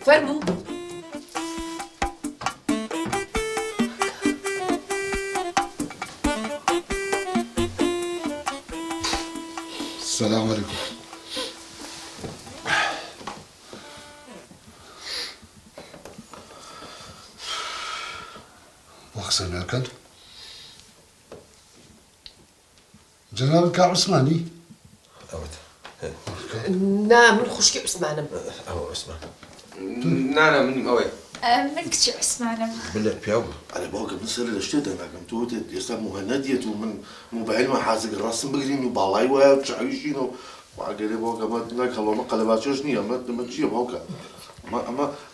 فرموا. السلام عليكم. وخسرنا الكل. جناب الكاع عثماني. أوت. نعم من خشكي عثمان. أو عثمان. نعم من أوي. منك شو عثمان؟ بالله بياو. على باقي بنصير لشتيت أنا كم توت يصير مهندية ومن مو بعلم حازق الرسم بقرين وبالاي وتشعيشينه وعقلي باقي ما تلاقي خلوا ما قلباتش نية ما تشي باقي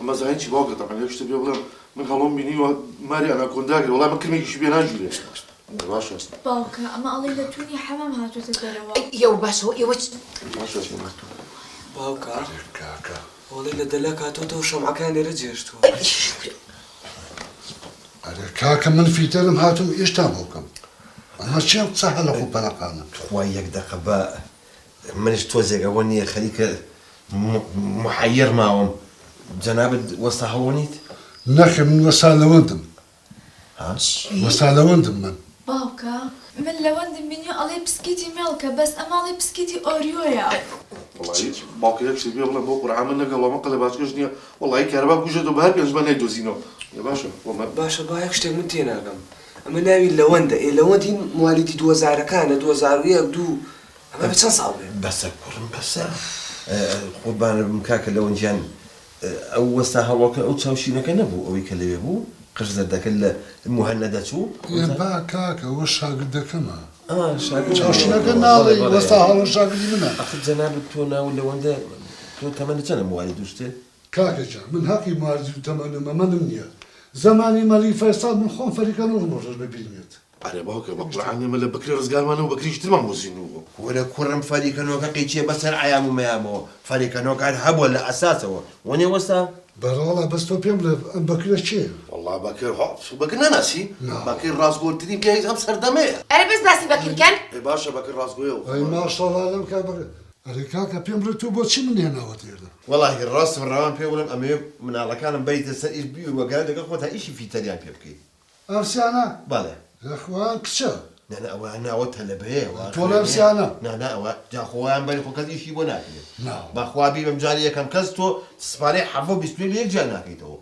أما زين شي باقي طبعا ليش تبي ولا من خلون بيني ماري أنا كون داقر والله ما كلمة يشبه ناجلي باشا باوكا أما الله لتوني حمام هاتو تدروا. يا باشا يا وش. باشا باوكا كاكا. والله إلا دلاك هاتوتو وشو معكاني رجعتو. على كاكا من في تلم هاتم ايش تابوكم؟ انا شيء تسهل اخو بلقانا. خويك دقباء منش توزق أولني خليك محير معهم. جناب وصحونيت. نخي من وسالة وندم. ها؟ وسالة وندم من. باوكا من لوند مني الله بسكيتي ملكة بس أما الله بسكيتي أوريويا. والله باقي لك تبي ولا بكرة عملنا قالوا ما قلباتش نية والله كهرباء وجدوا بهرب يزمان يدوزينه يا باشا والله باشا بايك شتي منتين أقام. أما ناوي لوندا إيه لوندي مواليدي دوزار كان دوزار وياك دو. أما بتنصعب. بس أكبر بس. قربان مكاك لو نجان أو وصاها وك أو تساوشينا كنبو أو يكلم يبو قرز ذاك المهندات شو؟ يا با كاكا وش قدك ما. شاكر. شنا قلنا لي وصاها وش قدي منها. أخذ جناب التونا ولا وندا تو ثمانية سنة مواليد وشتي. كاكا جا من هاكي مارزي تمام ما منيا. زماني مالي فيصل من خون فريقنا المرجع ببيلميت. على باقي بقول عني من بكري رزقال ما نو بكري يشتري ما موزينه ولا كرم فريق نوكا قيتشي بس العيام ما يامو فريق نوكا هب ولا أساسه وني وصا. والله بس تو بيملا بكري شيء. والله باكر هوب شو بكرنا ناسي باكر راس قول تدين بيها هم سردمه أنا بس باسي بكر كان. اي باشا باكر راس قول اي ما شاء الله لم كابر. كاكا بيملا تو بوتشي من هنا وتيرد. والله الراس الروان في ولا أمي من على كان بيت السئيس بيو وقال لك أخوتها إيش في تريان بيبكي. أرسيانا. بالله. يا أخوان كشا. أنا أوتها لبيه. ولا أرسيانا. أنا جا أخوان بني خو كذي شيء بناكل. نعم. بأخوان بي بمجالية كم كستو سباري حفو بيسوي ليك جانا كيتو.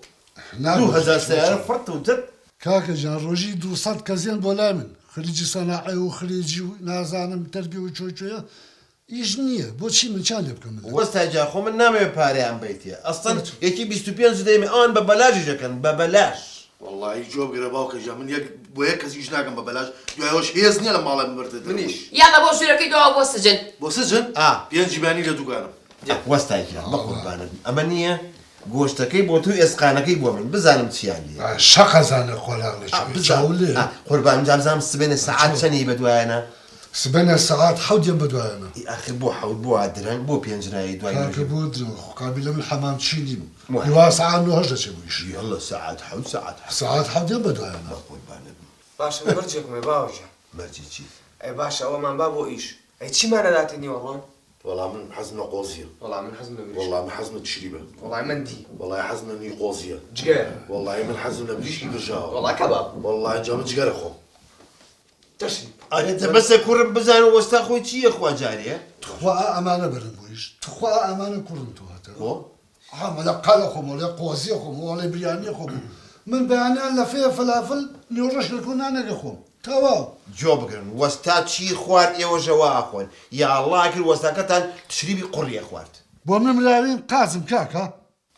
نعم. 2000 سيارة فرت وجد. كاكا جان روجي دراسات كازين بولامن خريجي صناعي وخريجي نازانم تربية وشوية يجنيه بوتشي من شان يبكم وستاجا خو من نامي باري عن بيتي أصلا يكي بيستوبيان زديمي آن ببلاش جاكن ببلاش. والله يجوب قرباوك جا من يك ويك هزيش ناقم ببلاش يوش هيزني لما على مرتد منيش. يلا بوش لك يدعوا بوس السجن. بو سجن بينجي باني لدوكانم وستاجا بقربانا أمانية گۆشتەکەی بۆ توی ئێسقانەکەی بۆ من بزانم چیان لێ. شەق ئەزانە خۆراک لێ قوربان جابزانم سبێنە سەعات چەندی بەدوایانە؟ سبێنە سەعات حەوتیان بەدوایانە. ئاخر بۆ حەوت بۆ درەنگ بۆ پێنجرایی دوای کاکە بۆ درۆ قابلە من حەمام چینیم هیوا سەعات نۆ هەش دەچێ بوویش. یاڵا سەعات حەوت سەعات حەوتیان بەدوایانە. قوربانە باشا برجك ما باوجا. مەرجی چی؟ أي باشا أول ما بابو إيش. أي شي ما نداتني والله. والله من حزن قوزية والله من حزم نبيش. والله من حزن تشريبة والله مندي. والله حزن ني قوزية جير. والله من حزن نبيش برجاو والله كباب. والله جا من جگەرە خۆم تشري. ئەگەتە بەسە کوڕم بزان و وەستا خۆی چییە خوا جارێ؟ تخوا ئەمانە بەرن بوویش تخوا ئەمانە کوڕم تو هاتە. بۆ؟ مەلە قەلە خۆم وڵێ قۆزیە خۆم وڵێ بریانیە خۆم من بەیانیان لە فێ فلافل نیوڕەش لەکۆ نانەگە خۆم تەواو. جۆ بگرن وەستا چی خوارد ئێوە ژەوا ئاخۆن یا ئەڵڵا کرد وەستاکەتان تشریبی قوڕیە خوارد. بۆ من ملاوین قازم کاکە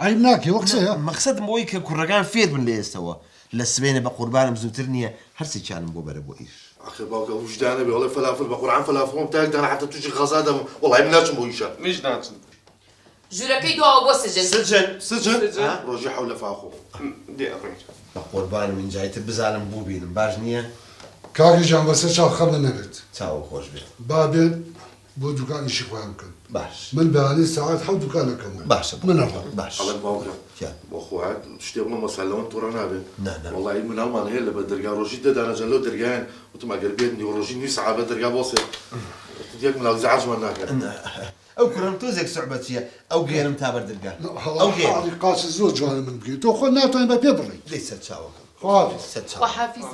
عیب ناکێ وە قسەیە. مەقسەدم بۆی کە کوڕەکان فێر بن لە ئێستەوە لە سبێنە بە قوربانم زووتر نییە هەرسێکیانم بۆ بەرە بۆ ئیش. أخي باوك وجداني بي والله فلافل بقرعان فلافل بتاعك أنا حتى تجي غزادة والله من ناس مويشة مش ناتن. جولك يدعوا بوس السجن. سجن روجي حول فاخو دي أريد. بە قوربانم من جایتر بزانم بوو بینم باش نییە؟ کاکی جان بەسەر چاو خەمە نەبێت چاوە خۆش بێت. بابێن بۆ دوکانیشی خۆیان بکەن باش من بەیانی سەعات حەوت دوکانەکەم باشە منەڕۆم باش على باوك كان. واخوات اشتغلوا مسلون تورا نابي لا. والله من المان هي اللي بدرجا روجي ده انا جلو درجان وانتم قربين روجي ني ساعه بدرجا بوصل تديك من الزعاج مناك ئەو کوڕم تۆزێک سوعبەتیە ئەو گێرم تا بەردرگا ئەو گێر حاڵی قاسی زۆر جوانە من بگەیت تۆ خۆ ناتوانین بە پێ بڕی لێ سەر چاوەکەم خواافی سەر چاوە وحافظ